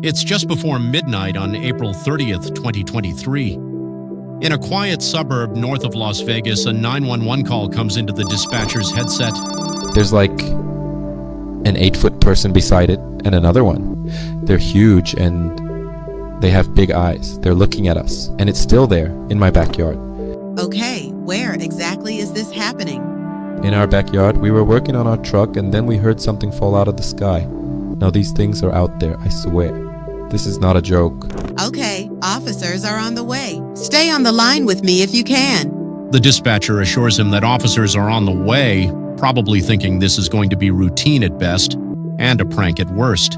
It's just before midnight on April 30th, 2023. In a quiet suburb north of Las Vegas, a 911 call comes into the dispatcher's headset. There's like an 8-foot person beside it and another one. They're huge and they have big eyes. They're looking at us, and it's still there in my backyard. Okay, where exactly is this happening? In our backyard, we were working on our truck and then we heard something fall out of the sky. Now these things are out there, I swear. This is not a joke. Okay, officers are on the way. Stay on the line with me if you can. The dispatcher assures him that officers are on the way, probably thinking this is going to be routine at best and a prank at worst.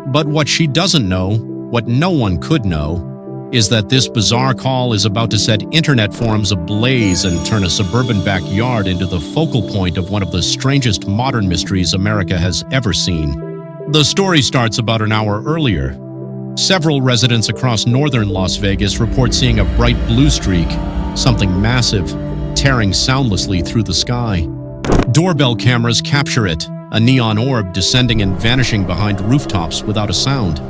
But what she doesn't know, what no one could know, is that this bizarre call is about to set internet forums ablaze and turn a suburban backyard into the focal point of one of the strangest modern mysteries America has ever seen. The story starts about an hour earlier. Several residents across northern Las Vegas report seeing a bright blue streak, something massive, tearing soundlessly through the sky. Doorbell cameras capture it, a neon orb descending and vanishing behind rooftops without a sound.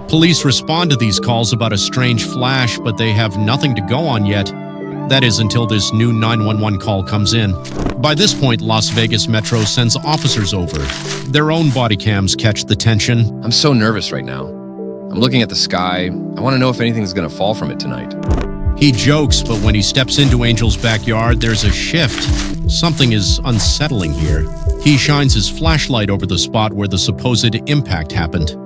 Police respond to these calls about a strange flash, but they have nothing to go on yet. That is until this new 911 call comes in. By this point, Las Vegas Metro sends officers over. Their own body cams catch the tension. I'm so nervous right now. I'm looking at the sky. I want to know if anything's going to fall from it tonight. He jokes, but when he steps into Angel's backyard, there's a shift. Something is unsettling here. He shines his flashlight over the spot where the supposed impact happened.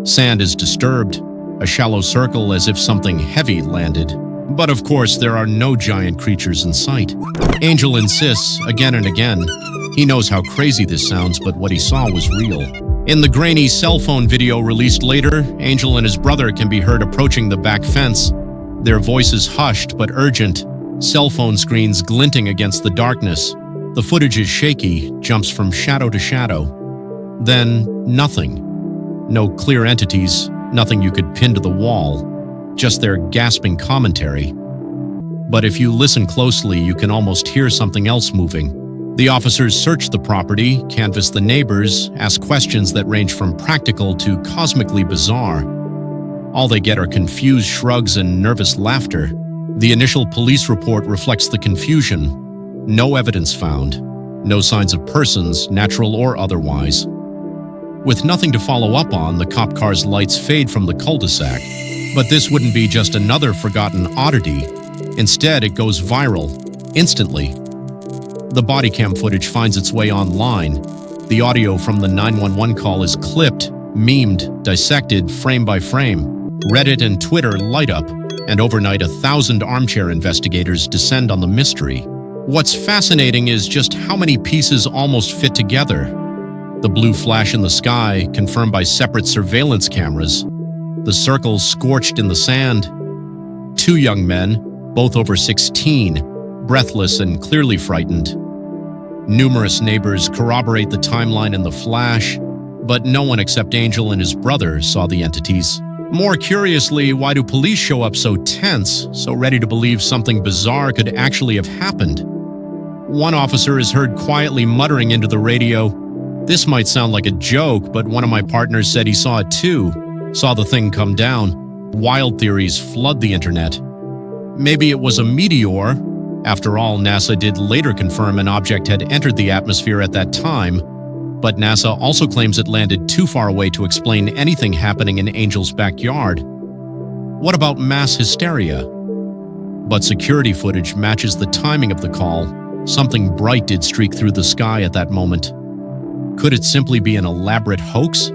Sand is disturbed, a shallow circle as if something heavy landed. But of course, there are no giant creatures in sight. Angel insists again and again. He knows how crazy this sounds, but what he saw was real. In the grainy cell phone video released later, Angel and his brother can be heard approaching the back fence. Their voices hushed but urgent, cell phone screens glinting against the darkness. The footage is shaky, jumps from shadow to shadow. Then, nothing. No clear entities, nothing you could pin to the wall, just their gasping commentary. But if you listen closely, you can almost hear something else moving. The officers search the property, canvass the neighbors, ask questions that range from practical to cosmically bizarre. All they get are confused shrugs and nervous laughter. The initial police report reflects the confusion. No evidence found. No signs of persons, natural or otherwise. With nothing to follow up on, the cop car's lights fade from the cul-de-sac. But this wouldn't be just another forgotten oddity. Instead, it goes viral, instantly. The body cam footage finds its way online. The audio from the 911 call is clipped, memed, dissected frame by frame. Reddit and Twitter light up, and overnight 1,000 armchair investigators descend on the mystery. What's fascinating is just how many pieces almost fit together. The blue flash in the sky, confirmed by separate surveillance cameras. The circles scorched in the sand. 2 young men, both over 16, breathless and clearly frightened. Numerous neighbors corroborate the timeline in the flash, but no one except Angel and his brother saw the entities. More curiously, why do police show up so tense, so ready to believe something bizarre could actually have happened? One officer is heard quietly muttering into the radio, "This might sound like a joke, but one of my partners said he saw it too, saw the thing come down." Wild theories flood the internet. Maybe it was a meteor. After all, NASA did later confirm an object had entered the atmosphere at that time, but NASA also claims it landed too far away to explain anything happening in Angel's backyard. What about mass hysteria? But security footage matches the timing of the call. Something bright did streak through the sky at that moment. Could it simply be an elaborate hoax?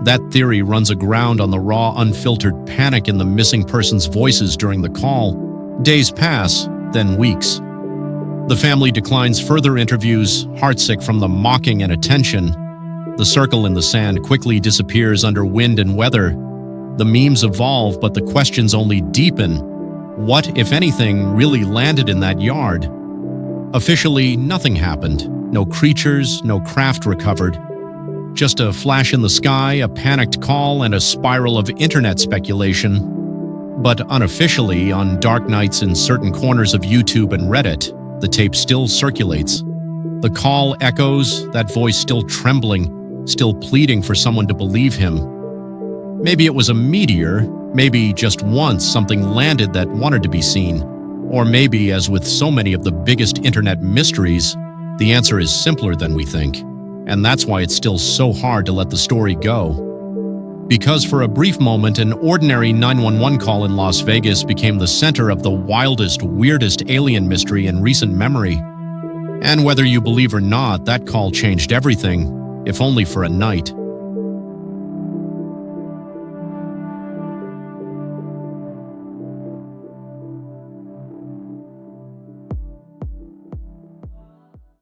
That theory runs aground on the raw, unfiltered panic in the missing person's voices during the call. Days pass, then weeks. The family declines further interviews, heartsick from the mocking and attention. The circle in the sand quickly disappears under wind and weather. The memes evolve, but the questions only deepen. What, if anything, really landed in that yard? Officially, nothing happened. No creatures, no craft recovered. Just a flash in the sky, a panicked call, and a spiral of internet speculation. But unofficially, on dark nights in certain corners of YouTube and Reddit, the tape still circulates. The call echoes, that voice still trembling, still pleading for someone to believe him. Maybe it was a meteor, maybe just once something landed that wanted to be seen. Or maybe, as with so many of the biggest internet mysteries, the answer is simpler than we think. And that's why it's still so hard to let the story go. Because for a brief moment, an ordinary 911 call in Las Vegas became the center of the wildest, weirdest alien mystery in recent memory. And whether you believe or not, that call changed everything, if only for a night.